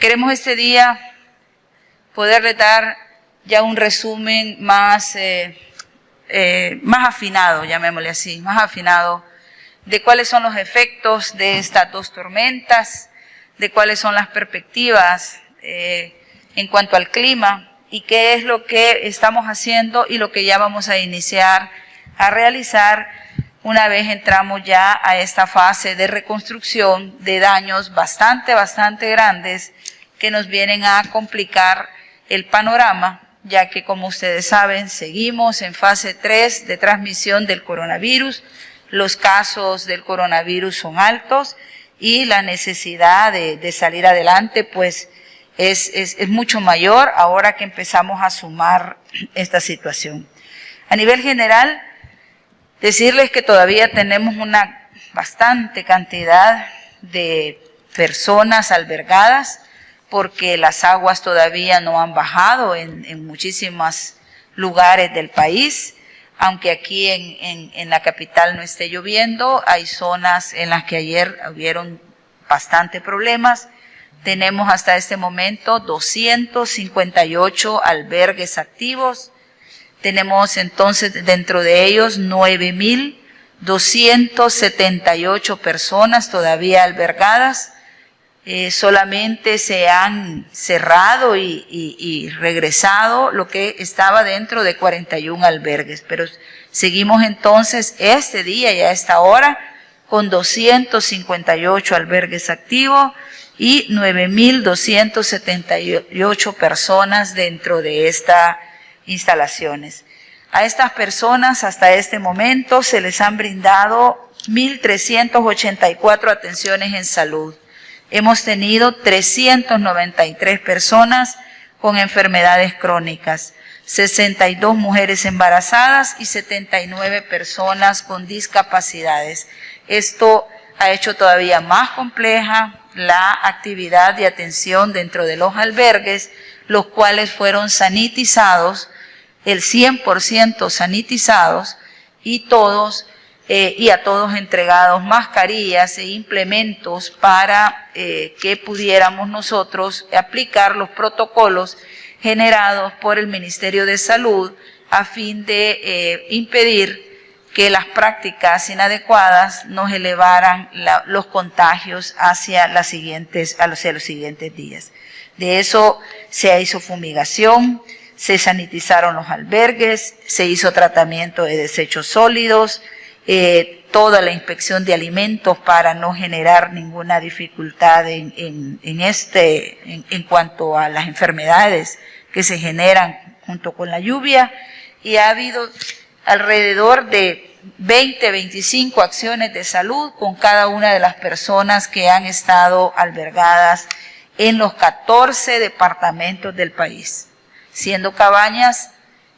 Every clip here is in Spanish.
Queremos este día poderle dar ya un resumen más afinado, llamémosle así, más afinado, de cuáles son los efectos de estas dos tormentas, de cuáles son las perspectivas en cuanto al clima y qué es lo que estamos haciendo y lo que ya vamos a iniciar a realizar una vez entramos ya a esta fase de reconstrucción de daños bastante grandes que nos vienen a complicar el panorama, ya que como ustedes saben, seguimos en fase 3 de transmisión del coronavirus. Los casos del coronavirus son altos y la necesidad de salir adelante pues es mucho mayor ahora que empezamos a sumar esta situación. A nivel general, decirles que todavía tenemos una bastante cantidad de personas albergadas porque las aguas todavía no han bajado en muchísimos lugares del país. Aunque aquí en la capital no esté lloviendo, hay zonas en las que ayer hubieron bastante problemas. Tenemos hasta este momento 258 albergues activos. Tenemos entonces dentro de ellos 9.278 personas todavía albergadas. Solamente se han cerrado y regresado lo que estaba dentro de 41 albergues, pero seguimos entonces este día y a esta hora con 258 albergues activos y 9.278 personas dentro de estas instalaciones. A estas personas hasta este momento se les han brindado 1.384 atenciones en salud. Hemos tenido 393 personas con enfermedades crónicas, 62 mujeres embarazadas y 79 personas con discapacidades. Esto ha hecho todavía más compleja la actividad de atención dentro de los albergues, los cuales fueron sanitizados, el 100% sanitizados y a todos entregados mascarillas e implementos para que pudiéramos nosotros aplicar los protocolos generados por el Ministerio de Salud a fin de impedir que las prácticas inadecuadas nos elevaran los contagios hacia los siguientes días. De eso se hizo fumigación, se sanitizaron los albergues, se hizo tratamiento de desechos sólidos, toda la inspección de alimentos para no generar ninguna dificultad en cuanto a las enfermedades que se generan junto con la lluvia, y ha habido alrededor de 25 acciones de salud con cada una de las personas que han estado albergadas en los 14 departamentos del país, siendo Cabañas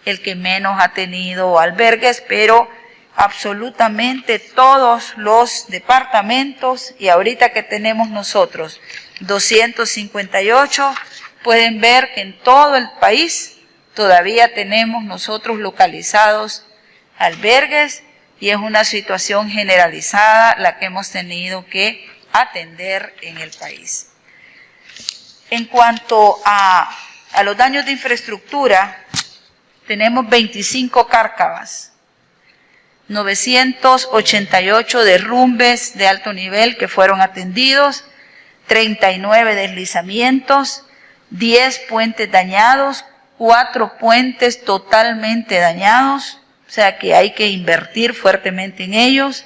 el que menos ha tenido albergues, pero absolutamente todos los departamentos, y ahorita que tenemos nosotros 258, pueden ver que en todo el país todavía tenemos nosotros localizados albergues y es una situación generalizada la que hemos tenido que atender en el país. En cuanto a los daños de infraestructura, tenemos 25 cárcavas, 988 derrumbes de alto nivel que fueron atendidos, 39 deslizamientos, 10 puentes dañados, 4 puentes totalmente dañados, o sea que hay que invertir fuertemente en ellos,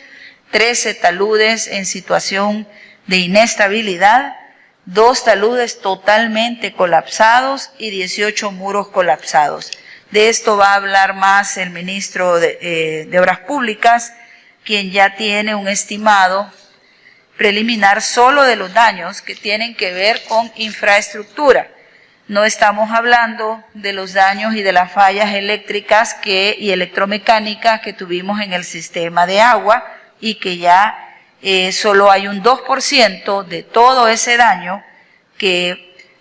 13 taludes en situación de inestabilidad, 2 taludes totalmente colapsados y 18 muros colapsados. De esto va a hablar más el ministro de Obras Públicas, quien ya tiene un estimado preliminar solo de los daños que tienen que ver con infraestructura. No estamos hablando de los daños y de las fallas eléctricas y electromecánicas que tuvimos en el sistema de agua y que ya solo hay un 2% de todo ese daño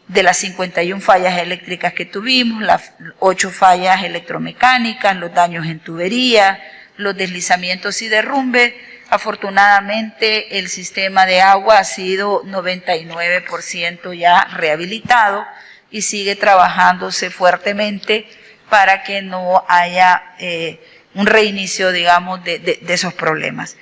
de las 51 fallas eléctricas que tuvimos, las 8 fallas electromecánicas, los daños en tubería, los deslizamientos y derrumbes, Afortunadamente, el sistema de agua ha sido 99% ya rehabilitado y sigue trabajándose fuertemente para que no haya un reinicio, digamos, de esos problemas.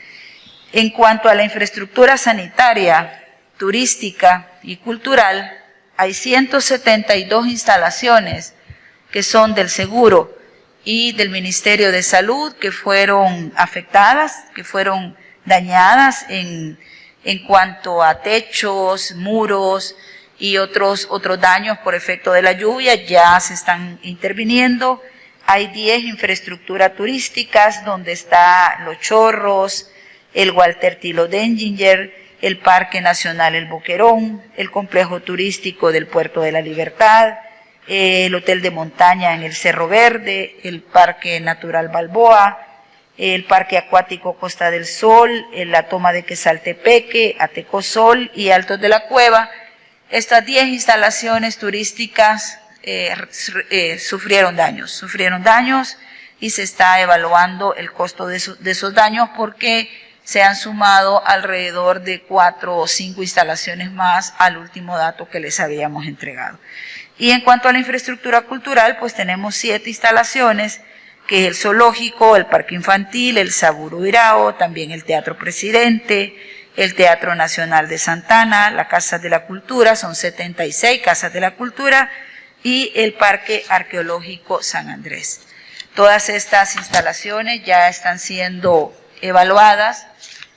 En cuanto a la infraestructura sanitaria, turística y cultural, hay 172 instalaciones que son del seguro y del Ministerio de Salud que fueron afectadas, que fueron dañadas en cuanto a techos, muros y otros daños por efecto de la lluvia. Ya se están interviniendo. Hay 10 infraestructuras turísticas donde está Los Chorros, el Walter Tilo Denginger, el Parque Nacional El Boquerón, el Complejo Turístico del Puerto de la Libertad, el Hotel de Montaña en el Cerro Verde, el Parque Natural Balboa, el Parque Acuático Costa del Sol, la Toma de Quesaltepeque, Atecosol y Altos de la Cueva. Estas 10 instalaciones turísticas sufrieron daños y se está evaluando el costo de esos daños porque se han sumado alrededor de 4 o 5 instalaciones más al último dato que les habíamos entregado. Y en cuanto a la infraestructura cultural, pues tenemos 7 instalaciones, que es el zoológico, el parque infantil, el Saburo Irao, también el Teatro Presidente, el Teatro Nacional de Santana, la Casa de la Cultura, son 76 casas de la cultura, y el Parque Arqueológico San Andrés. Todas estas instalaciones ya están siendo evaluadas,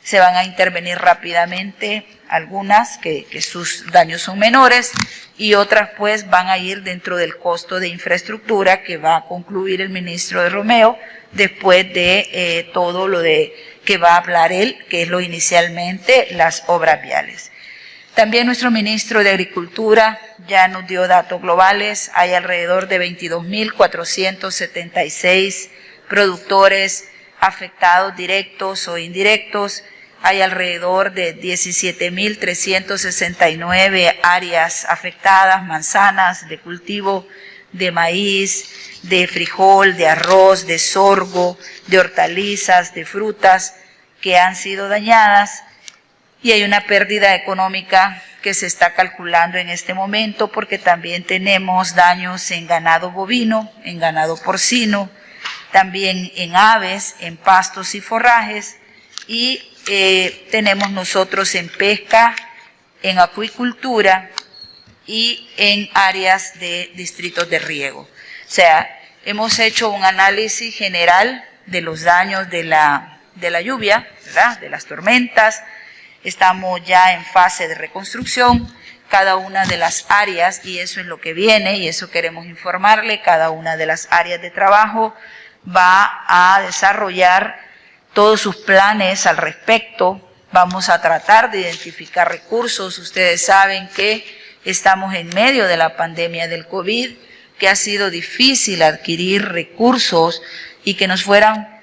se van a intervenir rápidamente, algunas que sus daños son menores y otras pues van a ir dentro del costo de infraestructura que va a concluir el ministro de Romeo después de todo lo de que va a hablar él, que es lo inicialmente las obras viales. También nuestro ministro de Agricultura ya nos dio datos globales, hay alrededor de 22.476 productores afectados directos o indirectos, hay alrededor de 17.369 áreas afectadas, manzanas de cultivo de maíz, de frijol, de arroz, de sorgo, de hortalizas, de frutas que han sido dañadas y hay una pérdida económica que se está calculando en este momento porque también tenemos daños en ganado bovino, en ganado porcino, también en aves, en pastos y forrajes y tenemos nosotros en pesca, en acuicultura y en áreas de distritos de riego. O sea, hemos hecho un análisis general de los daños de la lluvia, ¿verdad?, de las tormentas. Estamos ya en fase de reconstrucción, cada una de las áreas, y eso es lo que viene, y eso queremos informarle, cada una de las áreas de trabajo va a desarrollar todos sus planes al respecto. Vamos a tratar de identificar recursos. Ustedes saben que estamos en medio de la pandemia del COVID, que ha sido difícil adquirir recursos y que nos fueran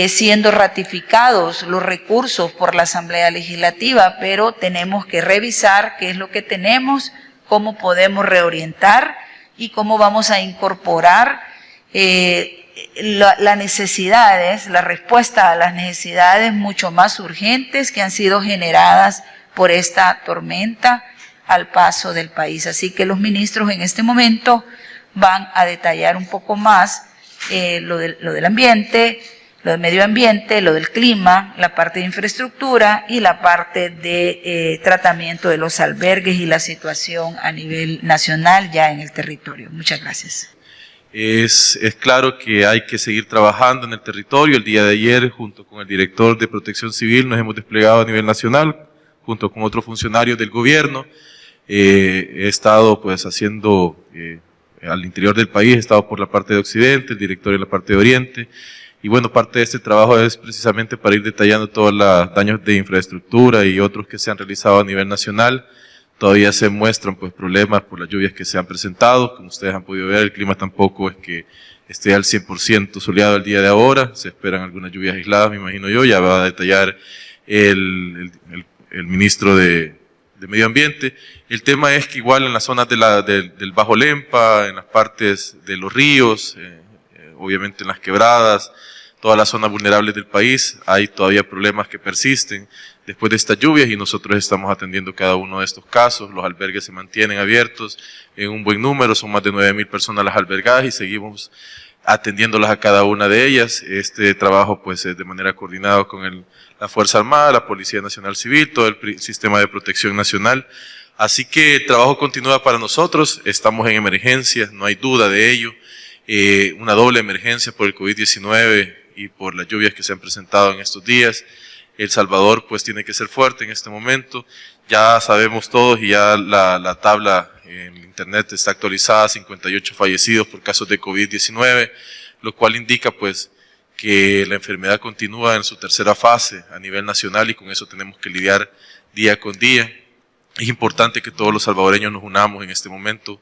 siendo ratificados los recursos por la Asamblea Legislativa, pero tenemos que revisar qué es lo que tenemos, cómo podemos reorientar y cómo vamos a incorporar las necesidades, la respuesta a las necesidades mucho más urgentes que han sido generadas por esta tormenta al paso del país. Así que los ministros en este momento van a detallar un poco más lo del ambiente, lo del medio ambiente, lo del clima, la parte de infraestructura y la parte de tratamiento de los albergues y la situación a nivel nacional ya en el territorio. Muchas gracias. Es claro que hay que seguir trabajando en el territorio. El día de ayer, junto con el director de Protección Civil, nos hemos desplegado a nivel nacional, junto con otros funcionarios del gobierno. He estado pues haciendo al interior del país, he estado por la parte de Occidente, el director en la parte de Oriente. Y bueno, parte de este trabajo es precisamente para ir detallando todos los daños de infraestructura y otros que se han realizado a nivel nacional. Todavía se muestran pues problemas por las lluvias que se han presentado. Como ustedes han podido ver, el clima tampoco es que esté al 100% soleado el día de ahora. Se esperan algunas lluvias aisladas, me imagino yo. Ya va a detallar el ministro de Medio Ambiente. El tema es que igual en las zonas del Bajo Lempa, en las partes de los ríos, obviamente en las quebradas, todas las zonas vulnerables del país. Hay todavía problemas que persisten después de estas lluvias y nosotros estamos atendiendo cada uno de estos casos. Los albergues se mantienen abiertos en un buen número, son más de 9.000 personas las albergadas y seguimos atendiéndolas a cada una de ellas. Este trabajo pues es de manera coordinada con la Fuerza Armada, la Policía Nacional Civil, todo el sistema de protección nacional. Así que el trabajo continúa para nosotros, estamos en emergencia, no hay duda de ello, una doble emergencia por el COVID-19 y por las lluvias que se han presentado en estos días. El Salvador pues tiene que ser fuerte en este momento, ya sabemos todos y ya la tabla en internet está actualizada, 58 fallecidos por casos de COVID-19, lo cual indica pues que la enfermedad continúa en su tercera fase a nivel nacional y con eso tenemos que lidiar día con día. Es importante que todos los salvadoreños nos unamos en este momento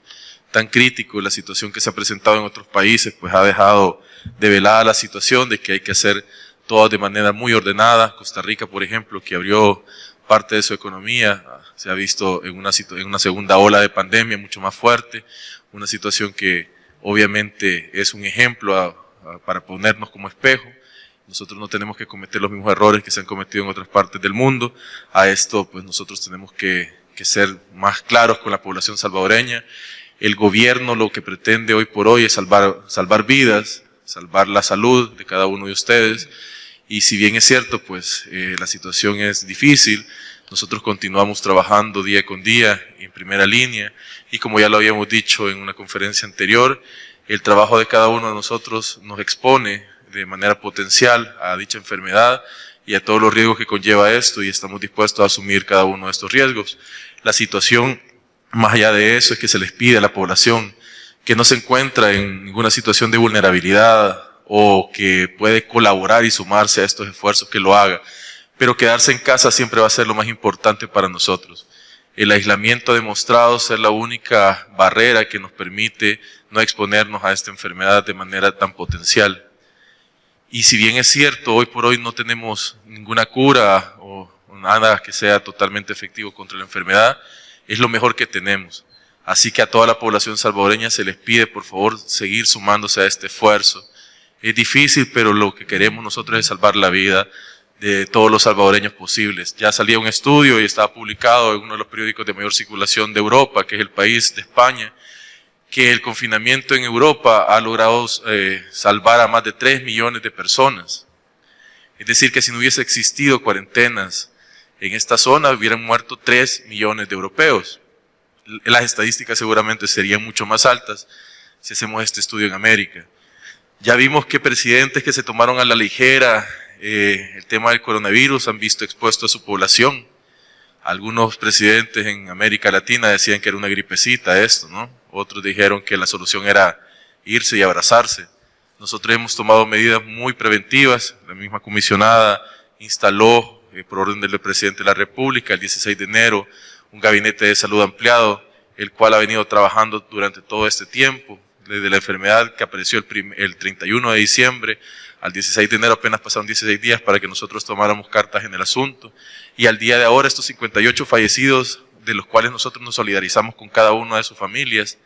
tan crítico. La situación que se ha presentado en otros países pues ha dejado develada la situación de que hay que hacer todo de manera muy ordenada. Costa Rica, por ejemplo, que abrió parte de su economía, se ha visto en una segunda ola de pandemia mucho más fuerte, una situación que obviamente es un ejemplo para ponernos como espejo. Nosotros no tenemos que cometer los mismos errores que se han cometido en otras partes del mundo. A esto pues nosotros tenemos que ser más claros con la población salvadoreña. El gobierno lo que pretende hoy por hoy es salvar vidas, salvar la salud de cada uno de ustedes. Y si bien es cierto, pues la situación es difícil, nosotros continuamos trabajando día con día en primera línea. Y como ya lo habíamos dicho en una conferencia anterior, el trabajo de cada uno de nosotros nos expone de manera potencial a dicha enfermedad y a todos los riesgos que conlleva esto y estamos dispuestos a asumir cada uno de estos riesgos. La situación, más allá de eso, es que se les pide a la población que no se encuentra en ninguna situación de vulnerabilidad o que puede colaborar y sumarse a estos esfuerzos, que lo haga. Pero quedarse en casa siempre va a ser lo más importante para nosotros. El aislamiento ha demostrado ser la única barrera que nos permite no exponernos a esta enfermedad de manera tan potencial. Y si bien es cierto, hoy por hoy no tenemos ninguna cura o nada que sea totalmente efectivo contra la enfermedad, es lo mejor que tenemos. Así que a toda la población salvadoreña se les pide, por favor, seguir sumándose a este esfuerzo. Es difícil, pero lo que queremos nosotros es salvar la vida de todos los salvadoreños posibles. Ya salía un estudio y estaba publicado en uno de los periódicos de mayor circulación de Europa, que es el país de España, que el confinamiento en Europa ha logrado salvar a más de 3 millones de personas. Es decir, que si no hubiese existido cuarentenas en esta zona, hubieran muerto 3 millones de europeos. Las estadísticas seguramente serían mucho más altas si hacemos este estudio en América. Ya vimos que presidentes que se tomaron a la ligera el tema del coronavirus han visto expuesto a su población. Algunos presidentes en América Latina decían que era una gripecita esto, ¿no? Otros dijeron que la solución era irse y abrazarse. Nosotros hemos tomado medidas muy preventivas. La misma comisionada instaló, por orden del presidente de la República, el 16 de enero, un gabinete de salud ampliado, el cual ha venido trabajando durante todo este tiempo, desde la enfermedad que apareció el 31 de diciembre, al 16 de enero apenas pasaron 16 días para que nosotros tomáramos cartas en el asunto. Y al día de ahora estos 58 fallecidos, de los cuales nosotros nos solidarizamos con cada una de sus familias,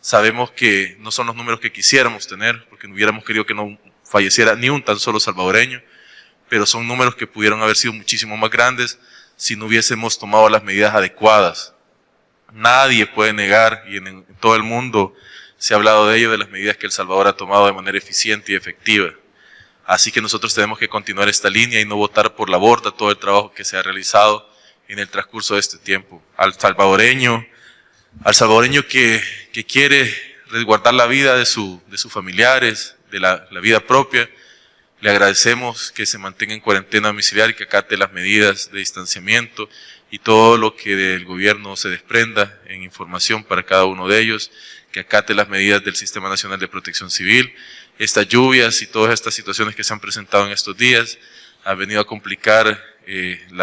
sabemos que no son los números que quisiéramos tener, porque no hubiéramos querido que no falleciera ni un tan solo salvadoreño, pero son números que pudieron haber sido muchísimo más grandes si no hubiésemos tomado las medidas adecuadas. Nadie puede negar, y en todo el mundo se ha hablado de ello, de las medidas que El Salvador ha tomado de manera eficiente y efectiva. Así que nosotros tenemos que continuar esta línea y no botar por la borda todo el trabajo que se ha realizado en el transcurso de este tiempo. Al salvadoreño que quiere resguardar la vida de sus familiares, de la vida propia, le agradecemos que se mantenga en cuarentena domiciliaria y que acate las medidas de distanciamiento y todo lo que del gobierno se desprenda en información para cada uno de ellos, que acate las medidas del Sistema Nacional de Protección Civil. Estas lluvias y todas estas situaciones que se han presentado en estos días han venido a complicar el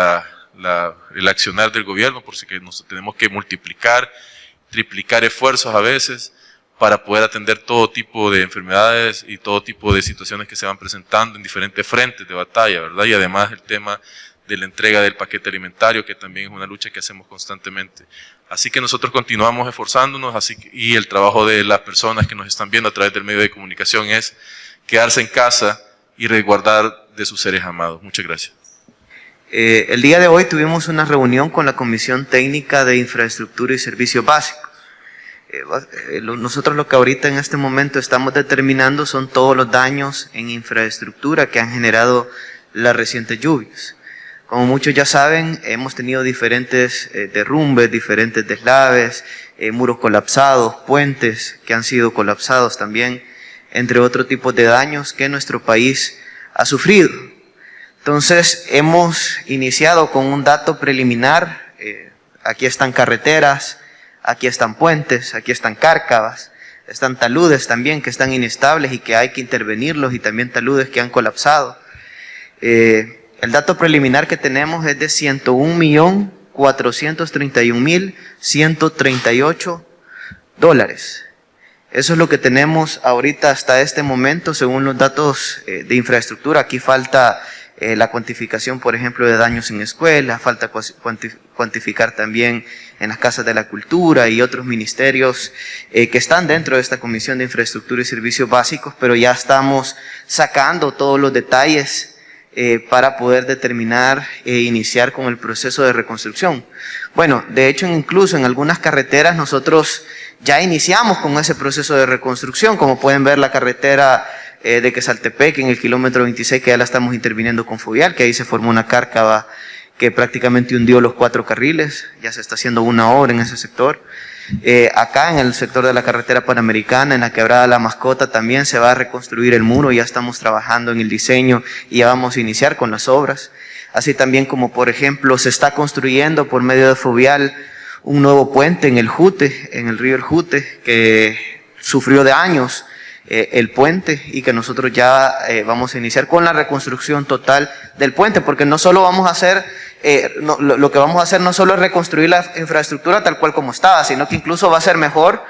accionar del gobierno, por si que nos tenemos que multiplicar, triplicar esfuerzos a veces para poder atender todo tipo de enfermedades y todo tipo de situaciones que se van presentando en diferentes frentes de batalla, ¿verdad? Y además el tema de la entrega del paquete alimentario, que también es una lucha que hacemos constantemente. Así que nosotros continuamos esforzándonos, y el trabajo de las personas que nos están viendo a través del medio de comunicación es quedarse en casa y resguardar de sus seres amados. Muchas gracias. El día de hoy tuvimos una reunión con la Comisión Técnica de Infraestructura y Servicios Básicos. Nosotros lo que ahorita en este momento estamos determinando son todos los daños en infraestructura que han generado las recientes lluvias. Como muchos ya saben, hemos tenido diferentes derrumbes, diferentes deslaves, muros colapsados, puentes que han sido colapsados también, entre otros tipos de daños que nuestro país ha sufrido. Entonces, hemos iniciado con un dato preliminar. Aquí están carreteras, aquí están puentes, aquí están cárcavas, están taludes también que están inestables y que hay que intervenirlos, y también taludes que han colapsado. El dato preliminar que tenemos es de $101.431.138. Eso es lo que tenemos ahorita hasta este momento según los datos de infraestructura. Aquí falta la cuantificación, por ejemplo, de daños en escuelas, falta cuantificar también en las casas de la cultura y otros ministerios que están dentro de esta Comisión de Infraestructura y Servicios Básicos, pero ya estamos sacando todos los detalles para poder determinar e iniciar con el proceso de reconstrucción. Bueno, de hecho, incluso en algunas carreteras nosotros ya iniciamos con ese proceso de reconstrucción, como pueden ver la carretera de Quesaltepec en el kilómetro 26, que ya la estamos interviniendo con Fovial, que ahí se formó una cárcava que prácticamente hundió los 4 carriles, ya se está haciendo una obra en ese sector. Acá en el sector de la carretera Panamericana, en la quebrada La Mascota, también se va a reconstruir el muro, ya estamos trabajando en el diseño y ya vamos a iniciar con las obras. Así también como, por ejemplo, se está construyendo por medio de Fovial un nuevo puente en el Jute, en el río El Jute, que sufrió de años el puente, y que nosotros ya vamos a iniciar con la reconstrucción total del puente, porque no solo vamos a hacer, lo que vamos a hacer no solo es reconstruir la infraestructura tal cual como estaba, sino que incluso va a ser mejor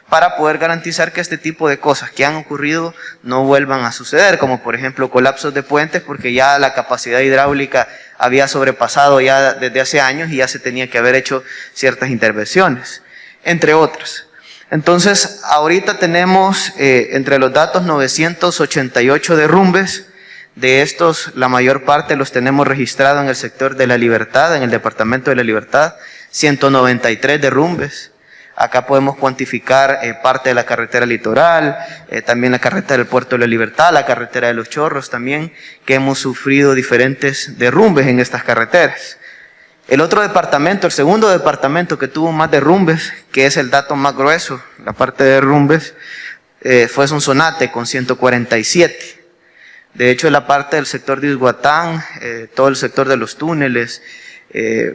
para poder garantizar que este tipo de cosas que han ocurrido no vuelvan a suceder, como por ejemplo colapsos de puentes, porque ya la capacidad hidráulica había sobrepasado ya desde hace años y ya se tenía que haber hecho ciertas intervenciones, entre otras. Entonces, ahorita tenemos entre los datos 988 derrumbes. De estos, la mayor parte los tenemos registrados en el sector de La Libertad, en el departamento de La Libertad, 193 derrumbes. Acá podemos cuantificar parte de la carretera litoral, también la carretera del Puerto de La Libertad, la carretera de Los Chorros también, que hemos sufrido diferentes derrumbes en estas carreteras. El otro departamento, el segundo departamento que tuvo más derrumbes, que es el dato más grueso, la parte de derrumbes, fue Sonsonate con 147. De hecho, la parte del sector de Izhuatán, todo el sector de los túneles,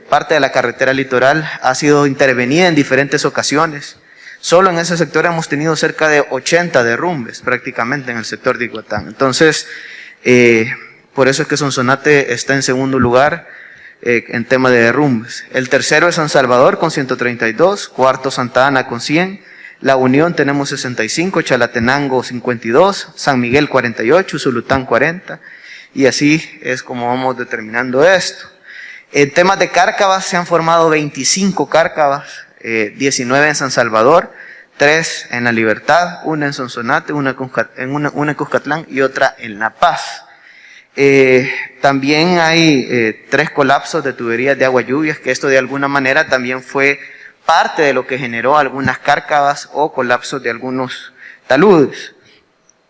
parte de la carretera litoral ha sido intervenida en diferentes ocasiones. Solo en ese sector hemos tenido cerca de 80 derrumbes prácticamente en el sector de Izhuatán. Entonces, por eso es que Sonsonate está en segundo lugar en tema de derrumbes. El tercero es San Salvador con 132, cuarto Santa Ana con 100, La Unión tenemos 65, Chalatenango 52, San Miguel 48, Zulután 40, y así es como vamos determinando esto. En temas de cárcavas se han formado 25 cárcavas, 19 en San Salvador, 3 en La Libertad, una en Sonsonate, una en Cuscatlán y otra en La Paz. También hay 3 colapsos de tuberías de agua lluvias, que esto de alguna manera también fue parte de lo que generó algunas cárcavas o colapsos de algunos taludes.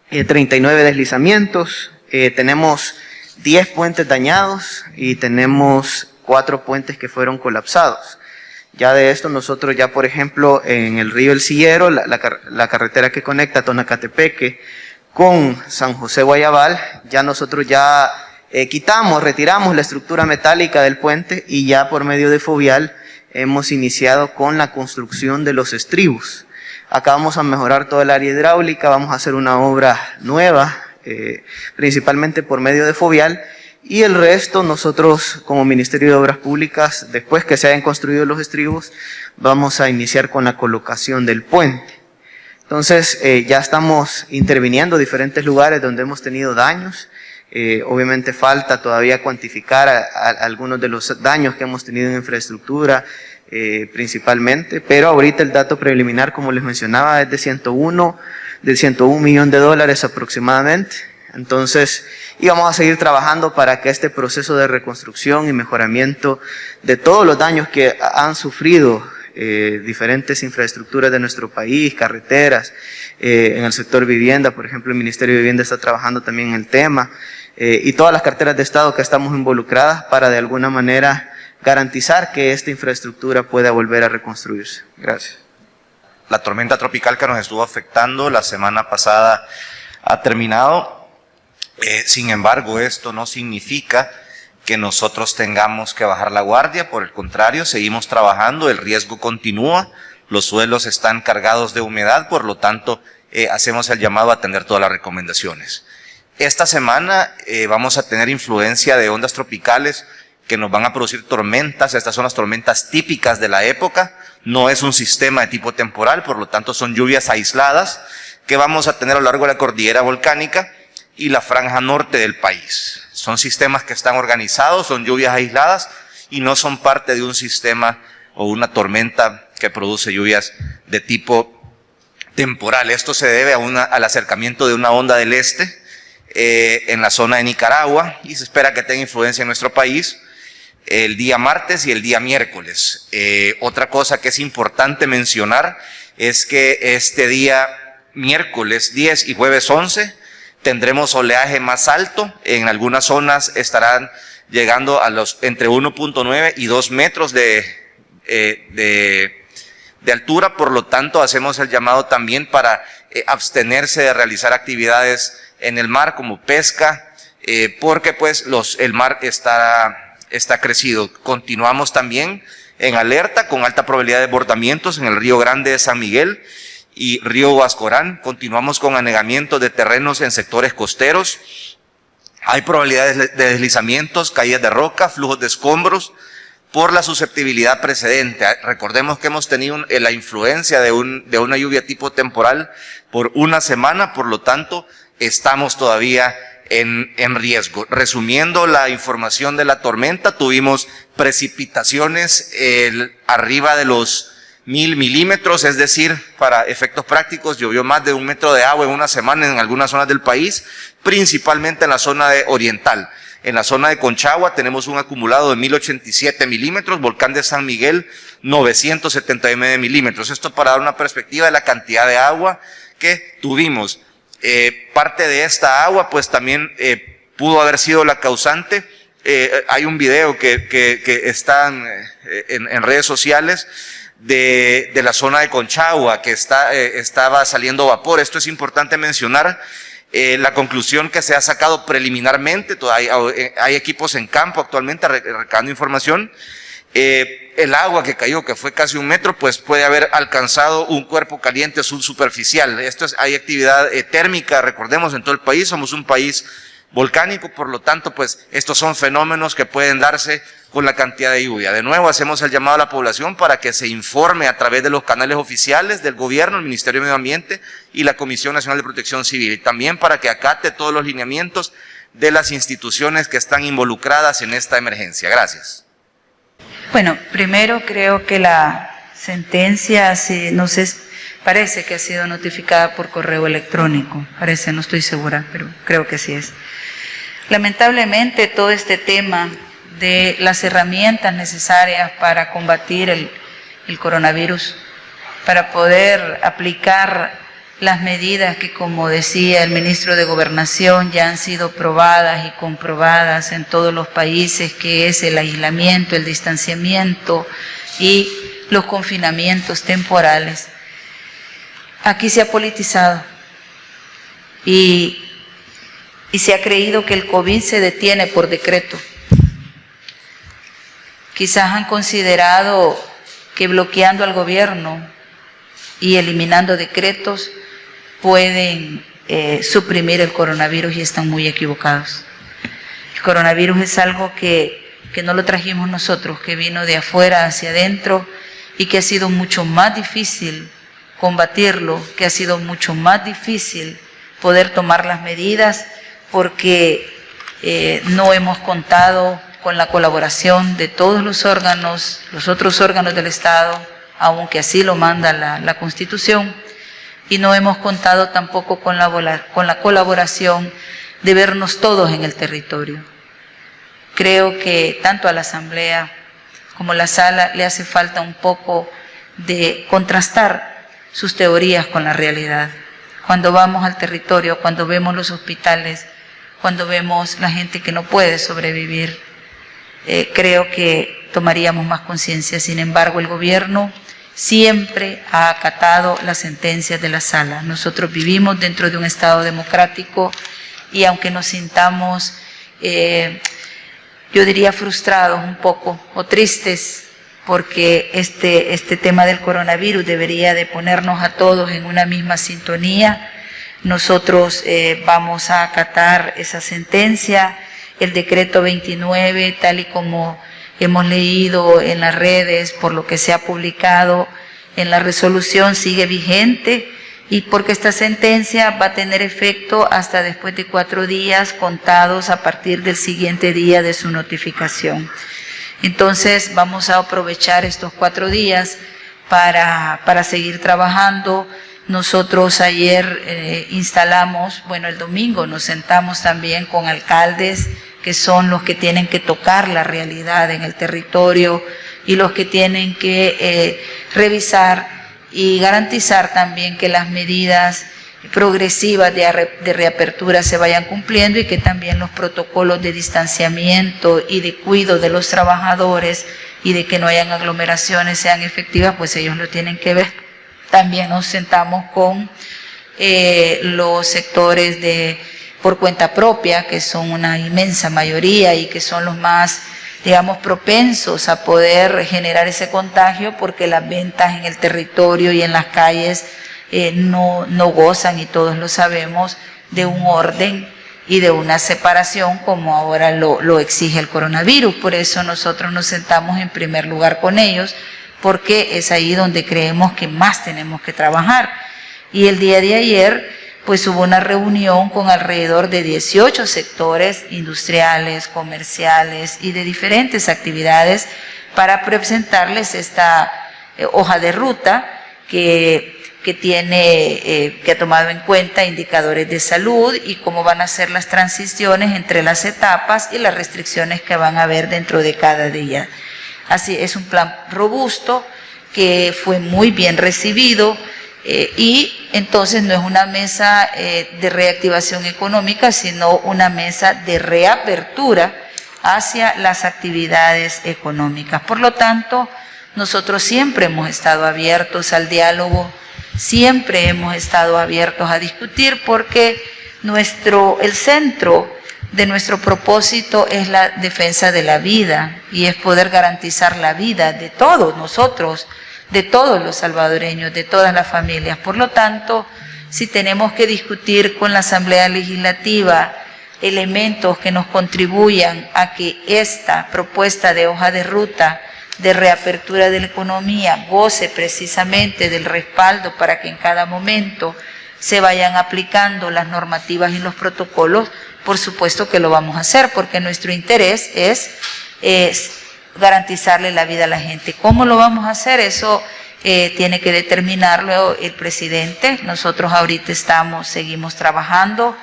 39 deslizamientos, tenemos 10 puentes dañados y tenemos 4 puentes que fueron colapsados. Ya de esto nosotros ya, por ejemplo, en el río El Sillero, la carretera que conecta Tonacatepeque con San José Guayabal, ya nosotros ya retiramos la estructura metálica del puente y ya por medio de Fovial hemos iniciado con la construcción de los estribos. Acá vamos a mejorar toda el área hidráulica, vamos a hacer una obra nueva, principalmente por medio de Fovial, y el resto nosotros como Ministerio de Obras Públicas, después que se hayan construido los estribos, vamos a iniciar con la colocación del puente. Entonces, ya estamos interviniendo en diferentes lugares donde hemos tenido daños. Obviamente falta todavía cuantificar algunos de los daños que hemos tenido en infraestructura, principalmente, pero ahorita el dato preliminar, como les mencionaba, es de $101 millones aproximadamente. Entonces, íbamos a seguir trabajando para que este proceso de reconstrucción y mejoramiento de todos los daños que han sufrido diferentes infraestructuras de nuestro país, carreteras, en el sector vivienda, por ejemplo, el Ministerio de Vivienda está trabajando también en el tema, y todas las carteras de Estado que estamos involucradas para de alguna manera garantizar que esta infraestructura pueda volver a reconstruirse. Gracias. La tormenta tropical que nos estuvo afectando la semana pasada ha terminado. Sin embargo, esto no significa que nosotros tengamos que bajar la guardia. Por el contrario, seguimos trabajando, el riesgo continúa, los suelos están cargados de humedad, por lo tanto, hacemos el llamado a atender todas las recomendaciones. Esta semana vamos a tener influencia de ondas tropicales que nos van a producir tormentas. Estas son las tormentas típicas de la época. No es un sistema de tipo temporal, por lo tanto son lluvias aisladas que vamos a tener a lo largo de la cordillera volcánica y la franja norte del país. Son sistemas que están organizados, son lluvias aisladas y no son parte de un sistema o una tormenta que produce lluvias de tipo temporal. Esto se debe al acercamiento de una onda del este en la zona de Nicaragua y se espera que tenga influencia en nuestro país el día martes y el día miércoles. Otra cosa que es importante mencionar es que este día miércoles 10 y jueves 11 tendremos oleaje más alto. En algunas zonas estarán llegando a los entre 1.9 y 2 metros de altura. Por lo tanto, hacemos el llamado también para abstenerse de realizar actividades en el mar como pesca, porque pues el mar está crecido. Continuamos también en alerta con alta probabilidad de desbordamientos en el Río Grande de San Miguel y Río Huascorán. Continuamos con anegamientos de terrenos en sectores costeros. Hay probabilidades de deslizamientos, caídas de roca, flujos de escombros por la susceptibilidad precedente. Recordemos que hemos tenido la influencia de una lluvia tipo temporal por una semana, por lo tanto estamos todavía en riesgo. Resumiendo la información de la tormenta, tuvimos precipitaciones arriba de los 1000 milímetros, es decir, para efectos prácticos, llovió más de 1 metro de agua en una semana en algunas zonas del país, principalmente en la zona oriental. En la zona de Conchagua tenemos un acumulado de 1087 milímetros, Volcán de San Miguel 979 milímetros. Esto para dar una perspectiva de la cantidad de agua que tuvimos. Parte de esta agua pues también pudo haber sido la causante. Hay un video que está en redes sociales de la zona de Conchagua que estaba saliendo vapor. Esto es importante mencionar. La conclusión que se ha sacado preliminarmente, todavía hay equipos en campo actualmente recabando información. El agua que cayó, que fue casi 1 metro, pues puede haber alcanzado un cuerpo caliente subsuperficial. Hay actividad térmica, recordemos, en todo el país. Somos un país volcánico, por lo tanto, pues estos son fenómenos que pueden darse con la cantidad de lluvia. De nuevo, hacemos el llamado a la población para que se informe a través de los canales oficiales del gobierno, el Ministerio de Medio Ambiente y la Comisión Nacional de Protección Civil, y también para que acate todos los lineamientos de las instituciones que están involucradas en esta emergencia. Gracias. Bueno, primero creo que la sentencia parece que ha sido notificada por correo electrónico. Parece, no estoy segura, pero creo que sí es. Lamentablemente todo este tema de las herramientas necesarias para combatir el coronavirus, para poder aplicar las medidas que, como decía el ministro de Gobernación, ya han sido probadas y comprobadas en todos los países, que es el aislamiento, el distanciamiento y los confinamientos temporales. Aquí se ha politizado y se ha creído que el COVID se detiene por decreto. Quizás han considerado que bloqueando al gobierno y eliminando decretos pueden suprimir el coronavirus, y están muy equivocados. El coronavirus es algo que no lo trajimos nosotros, que vino de afuera hacia adentro y que ha sido mucho más difícil combatirlo, que ha sido mucho más difícil poder tomar las medidas porque no hemos contado con la colaboración de todos los otros órganos del Estado, aunque así lo manda la Constitución, y no hemos contado tampoco con la colaboración de vernos todos en el territorio. Creo que tanto a la Asamblea como a la Sala le hace falta un poco de contrastar sus teorías con la realidad. Cuando vamos al territorio, cuando vemos los hospitales, cuando vemos la gente que no puede sobrevivir, creo que tomaríamos más conciencia. Sin embargo, el gobierno siempre ha acatado las sentencias de la Sala. Nosotros vivimos dentro de un Estado democrático y aunque nos sintamos, yo diría, frustrados un poco o tristes, porque este tema del coronavirus debería de ponernos a todos en una misma sintonía. Nosotros vamos a acatar esa sentencia, el decreto 29, tal y como hemos leído en las redes, por lo que se ha publicado en la resolución, sigue vigente, y porque esta sentencia va a tener efecto hasta después de 4 días contados a partir del siguiente día de su notificación. Entonces vamos a aprovechar estos 4 días para seguir trabajando. Nosotros ayer instalamos, bueno, el domingo nos sentamos también con alcaldes que son los que tienen que tocar la realidad en el territorio y los que tienen que revisar y garantizar también que las medidas progresivas de reapertura se vayan cumpliendo y que también los protocolos de distanciamiento y de cuidado de los trabajadores y de que no hayan aglomeraciones sean efectivas, pues ellos lo tienen que ver. También nos sentamos con los sectores por cuenta propia, que son una inmensa mayoría y que son los más, digamos, propensos a poder generar ese contagio, porque las ventas en el territorio y en las calles no gozan, y todos lo sabemos, de un orden y de una separación como ahora lo exige el coronavirus. Por eso nosotros nos sentamos en primer lugar con ellos, porque es ahí donde creemos que más tenemos que trabajar. Y el día de ayer pues hubo una reunión con alrededor de 18 sectores industriales, comerciales y de diferentes actividades para presentarles esta hoja de ruta que ha tomado en cuenta indicadores de salud y cómo van a ser las transiciones entre las etapas y las restricciones que van a haber dentro de cada día. Así es un plan robusto que fue muy bien recibido. Y entonces no es una mesa de reactivación económica, sino una mesa de reapertura hacia las actividades económicas. Por lo tanto, nosotros siempre hemos estado abiertos al diálogo, siempre hemos estado abiertos a discutir, porque el centro de nuestro propósito es la defensa de la vida y es poder garantizar la vida de todos nosotros, de todos los salvadoreños, de todas las familias. Por lo tanto, si tenemos que discutir con la Asamblea Legislativa elementos que nos contribuyan a que esta propuesta de hoja de ruta de reapertura de la economía goce precisamente del respaldo para que en cada momento se vayan aplicando las normativas y los protocolos, por supuesto que lo vamos a hacer, porque nuestro interés es garantizarle la vida a la gente. ¿Cómo lo vamos a hacer? Eso tiene que determinarlo el presidente. Nosotros ahorita seguimos trabajando,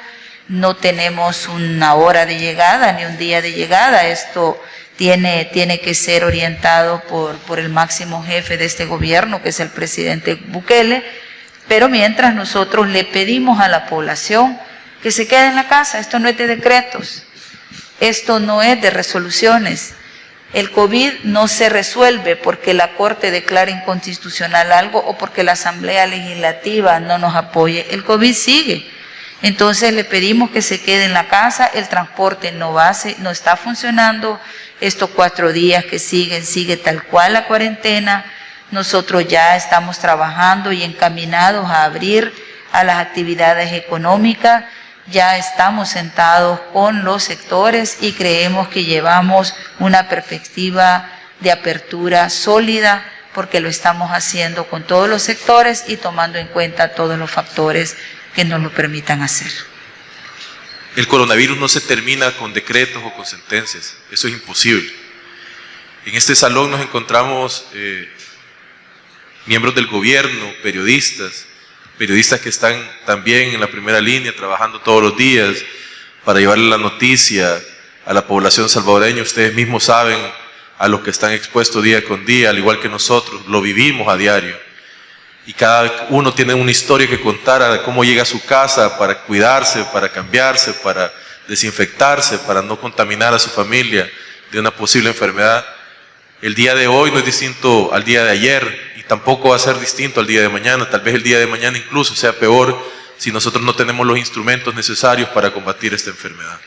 no tenemos una hora de llegada ni un día de llegada. Esto tiene que ser orientado por el máximo jefe de este gobierno, que es el presidente Bukele, pero mientras nosotros le pedimos a la población que se quede en la casa. Esto no es de decretos, esto no es de resoluciones. El COVID no se resuelve porque la Corte declare inconstitucional algo o porque la Asamblea Legislativa no nos apoye. El COVID sigue. Entonces le pedimos que se quede en la casa. El transporte no está funcionando. Estos 4 días que sigue tal cual la cuarentena. Nosotros ya estamos trabajando y encaminados a abrir a las actividades económicas. Ya estamos sentados con los sectores y creemos que llevamos una perspectiva de apertura sólida, porque lo estamos haciendo con todos los sectores y tomando en cuenta todos los factores que nos lo permitan hacer. El coronavirus no se termina con decretos o con sentencias, eso es imposible. En este salón nos encontramos miembros del gobierno, periodistas que están también en la primera línea trabajando todos los días, para llevarle la noticia a la población salvadoreña. Ustedes mismos saben a los que están expuestos día con día, al igual que nosotros, lo vivimos a diario. Y cada uno tiene una historia que contar a cómo llega a su casa para cuidarse, para cambiarse, para desinfectarse, para no contaminar a su familia de una posible enfermedad. El día de hoy no es distinto al día de ayer y tampoco va a ser distinto al día de mañana. Tal vez el día de mañana incluso sea peor si nosotros no tenemos los instrumentos necesarios para combatir esta enfermedad.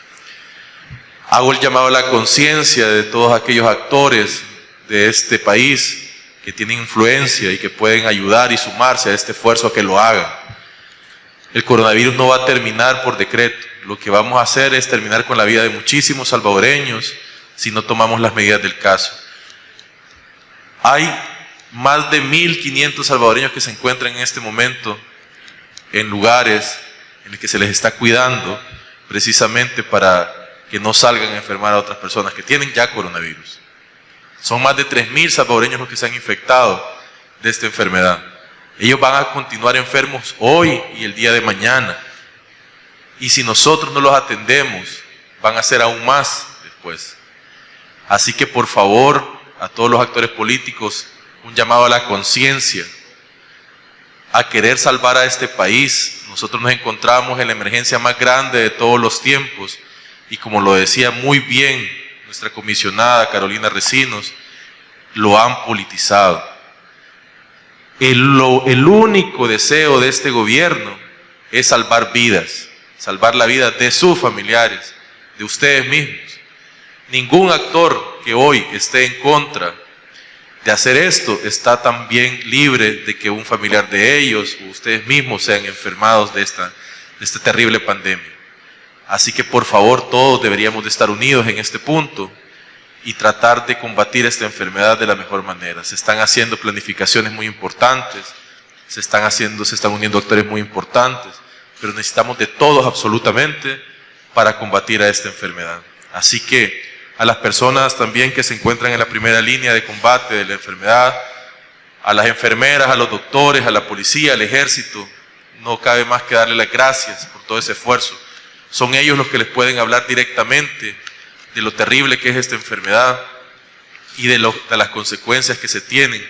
Hago el llamado a la conciencia de todos aquellos actores de este país que tienen influencia y que pueden ayudar y sumarse a este esfuerzo a que lo hagan. El coronavirus no va a terminar por decreto. Lo que vamos a hacer es terminar con la vida de muchísimos salvadoreños si no tomamos las medidas del caso. Hay más de 1.500 salvadoreños que se encuentran en este momento en lugares en los que se les está cuidando precisamente para que no salgan a enfermar a otras personas que tienen ya coronavirus. Son más de 3.000 salvadoreños los que se han infectado de esta enfermedad. Ellos van a continuar enfermos hoy y el día de mañana. Y si nosotros no los atendemos, van a ser aún más después. Así que por favor, a todos los actores políticos, un llamado a la conciencia, a querer salvar a este país. Nosotros nos encontramos en la emergencia más grande de todos los tiempos y como lo decía muy bien nuestra comisionada Carolina Recinos, lo han politizado. El único deseo de este gobierno es salvar vidas, salvar la vida de sus familiares, de ustedes mismos. Ningún actor que hoy esté en contra de hacer esto está también libre de que un familiar de ellos o ustedes mismos sean enfermados de esta terrible pandemia. Así que por favor todos deberíamos de estar unidos en este punto y tratar de combatir esta enfermedad de la mejor manera. Se están haciendo planificaciones muy importantes, se están uniendo actores muy importantes, pero necesitamos de todos absolutamente para combatir a esta enfermedad. Así que a las personas también que se encuentran en la primera línea de combate de la enfermedad, a las enfermeras, a los doctores, a la policía, al ejército, no cabe más que darle las gracias por todo ese esfuerzo. Son ellos los que les pueden hablar directamente de lo terrible que es esta enfermedad y de las consecuencias que se tienen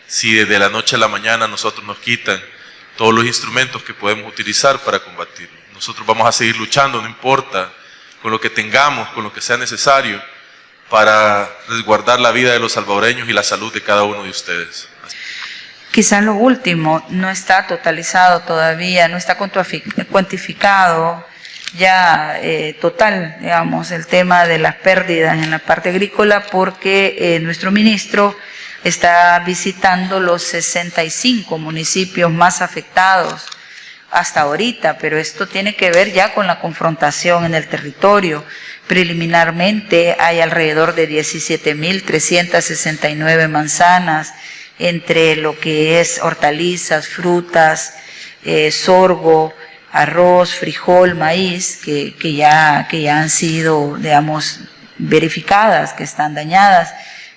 si desde la noche a la mañana nosotros nos quitan todos los instrumentos que podemos utilizar para combatirlo. Nosotros vamos a seguir luchando, no importa, con lo que tengamos, con lo que sea necesario, para resguardar la vida de los salvadoreños y la salud de cada uno de ustedes. Quizás lo último, no está totalizado todavía, no está cuantificado ya total, digamos, el tema de las pérdidas en la parte agrícola, porque nuestro ministro está visitando los 65 municipios más afectados hasta ahorita, pero esto tiene que ver ya con la confrontación en el territorio. Preliminarmente hay alrededor de 17.369 manzanas entre lo que es hortalizas, frutas, sorgo, arroz, frijol, maíz, que ya han sido, digamos, verificadas, que están dañadas,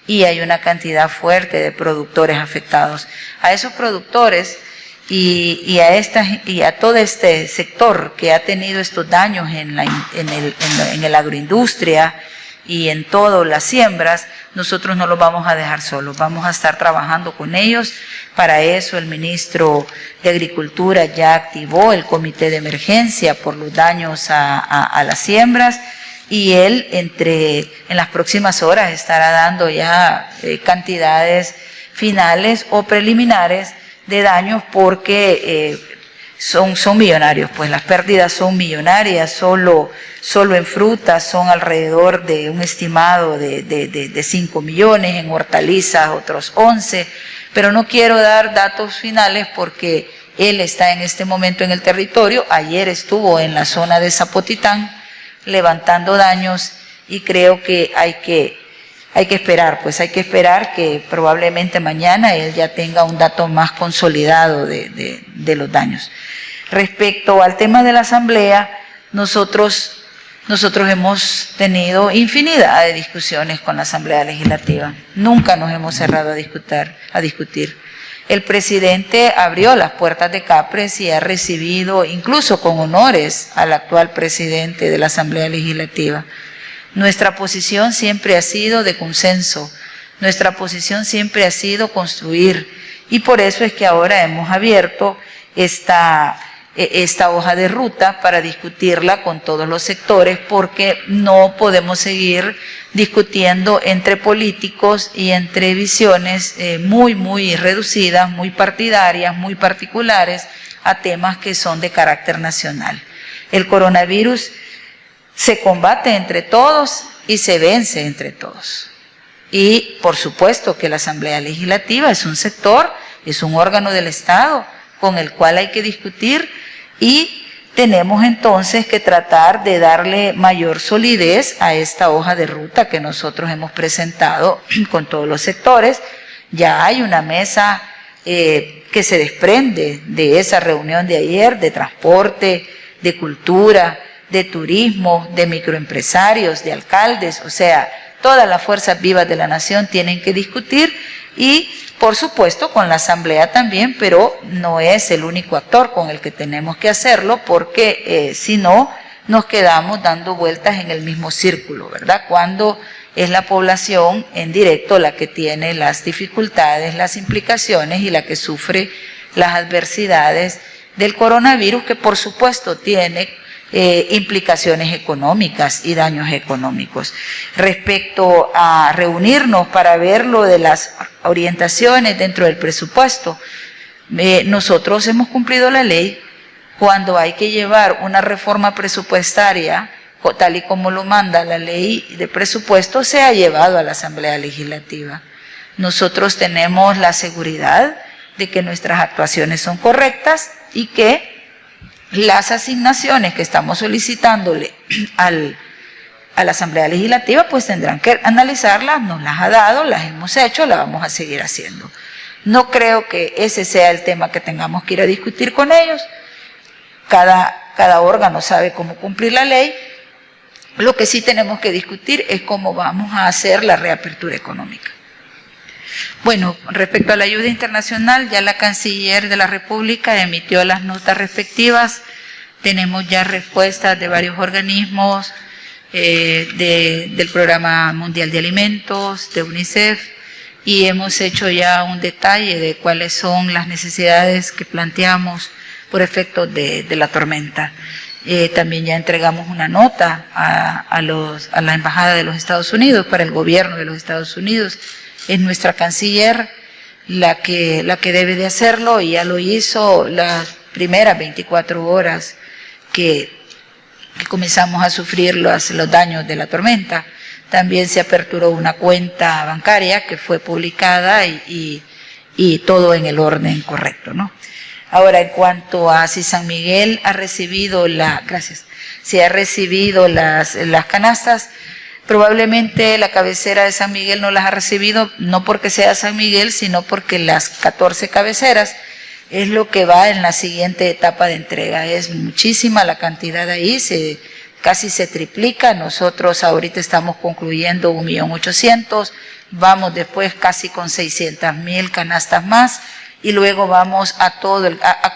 y hay una cantidad fuerte de productores afectados. A esos productores y a todo este sector que ha tenido estos daños en la agroindustria y en todas las siembras, nosotros no los vamos a dejar solos, vamos a estar trabajando con ellos. Para eso el ministro de Agricultura ya activó el comité de emergencia por los daños a las siembras, y él en las próximas horas estará dando ya cantidades finales o preliminares de daños, porque son millonarios, pues las pérdidas son millonarias. Solo en frutas son alrededor de un estimado de 5 millones, en hortalizas otros 11, pero no quiero dar datos finales porque él está en este momento en el territorio. Ayer estuvo en la zona de Zapotitán levantando daños, y creo que hay que esperar, pues hay que esperar que probablemente mañana él ya tenga un dato más consolidado de los daños. Respecto al tema de la asamblea, nosotros hemos tenido infinidad de discusiones con la Asamblea Legislativa. Nunca nos hemos cerrado a discutir. El presidente abrió las puertas de CAPRES y ha recibido, incluso con honores, al actual presidente de la Asamblea Legislativa. Nuestra posición siempre ha sido de consenso, nuestra posición siempre ha sido construir, y por eso es que ahora hemos abierto esta hoja de ruta para discutirla con todos los sectores, porque no podemos seguir discutiendo entre políticos y entre visiones muy reducidas, muy partidarias, muy particulares a temas que son de carácter nacional. El coronavirus se combate entre todos y se vence entre todos. Y por supuesto que la Asamblea Legislativa es un sector, es un órgano del Estado con el cual hay que discutir, y tenemos entonces que tratar de darle mayor solidez a esta hoja de ruta que nosotros hemos presentado con todos los sectores. Ya hay una mesa que se desprende de esa reunión de ayer, de transporte, de cultura, de turismo, de microempresarios, de alcaldes, o sea, todas las fuerzas vivas de la nación tienen que discutir, y por supuesto con la Asamblea también, pero no es el único actor con el que tenemos que hacerlo, porque si no nos quedamos dando vueltas en el mismo círculo, ¿verdad? Cuando es la población en directo la que tiene las dificultades, las implicaciones y la que sufre las adversidades del coronavirus, que por supuesto tiene implicaciones económicas y daños económicos. Respecto a reunirnos para ver lo de las orientaciones dentro del presupuesto, nosotros hemos cumplido la ley. Cuando hay que llevar una reforma presupuestaria, tal y como lo manda la ley de presupuesto, se ha llevado a la Asamblea Legislativa. Nosotros tenemos la seguridad de que nuestras actuaciones son correctas y que las asignaciones que estamos solicitándole a la Asamblea Legislativa, pues tendrán que analizarlas, nos las ha dado, las hemos hecho, las vamos a seguir haciendo. No creo que ese sea el tema que tengamos que ir a discutir con ellos. Cada órgano sabe cómo cumplir la ley. Lo que sí tenemos que discutir es cómo vamos a hacer la reapertura económica. Bueno, respecto a la ayuda internacional, ya la Canciller de la República emitió las notas respectivas. Tenemos ya respuestas de varios organismos, del Programa Mundial de Alimentos, de UNICEF, y hemos hecho ya un detalle de cuáles son las necesidades que planteamos por efecto de la tormenta. También ya entregamos una nota a la Embajada de los Estados Unidos, para el gobierno de los Estados Unidos. Es nuestra canciller la que debe de hacerlo, y ya lo hizo las primeras 24 horas que comenzamos a sufrir los daños de la tormenta. También se aperturó una cuenta bancaria que fue publicada y todo en el orden correcto, ¿no? Ahora, en cuanto a si San Miguel ha recibido si ha recibido las canastas, probablemente la cabecera de San Miguel no las ha recibido, no porque sea San Miguel, sino porque las 14 cabeceras es lo que va en la siguiente etapa de entrega. Es muchísima la cantidad ahí, casi se triplica. Nosotros ahorita estamos concluyendo 1.800.000, vamos después casi con 600.000 canastas más, y luego vamos a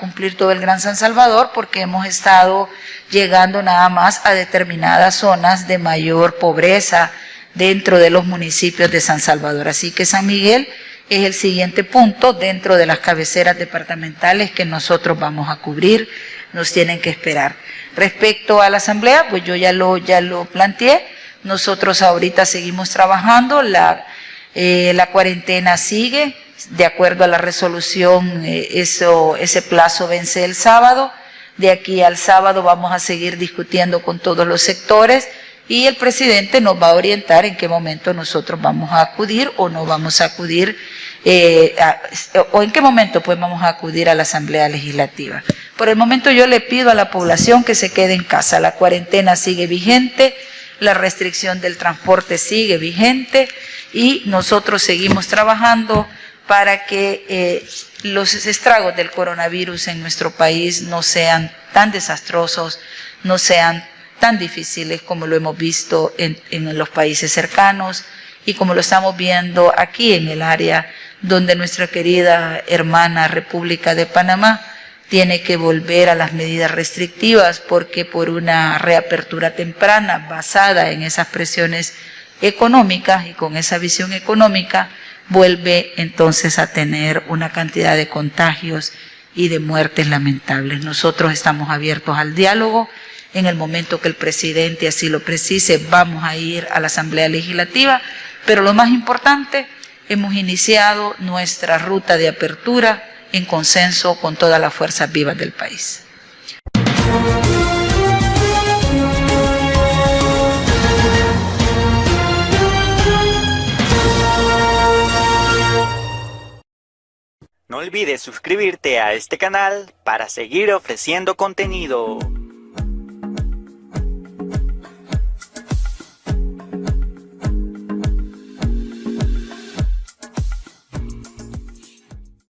cumplir todo el Gran San Salvador, porque hemos estado llegando nada más a determinadas zonas de mayor pobreza dentro de los municipios de San Salvador. Así que San Miguel es el siguiente punto dentro de las cabeceras departamentales que nosotros vamos a cubrir, nos tienen que esperar. Respecto a la Asamblea, pues yo ya lo planteé, nosotros ahorita seguimos trabajando, la cuarentena sigue. De acuerdo a la resolución, ese plazo vence el sábado. De aquí al sábado vamos a seguir discutiendo con todos los sectores, y el presidente nos va a orientar en qué momento nosotros vamos a acudir o no vamos a acudir, o en qué momento pues vamos a acudir a la Asamblea Legislativa. Por el momento yo le pido a la población que se quede en casa. La cuarentena sigue vigente, la restricción del transporte sigue vigente, y nosotros seguimos trabajando para que los estragos del coronavirus en nuestro país no sean tan desastrosos, no sean tan difíciles como lo hemos visto en los países cercanos, y como lo estamos viendo aquí en el área donde nuestra querida hermana República de Panamá tiene que volver a las medidas restrictivas porque por una reapertura temprana basada en esas presiones económicas y con esa visión económica vuelve entonces a tener una cantidad de contagios y de muertes lamentables. Nosotros estamos abiertos al diálogo. En el momento que el presidente así lo precise, vamos a ir a la Asamblea Legislativa, pero lo más importante, hemos iniciado nuestra ruta de apertura en consenso con todas las fuerzas vivas del país. No olvides suscribirte a este canal para seguir ofreciendo contenido.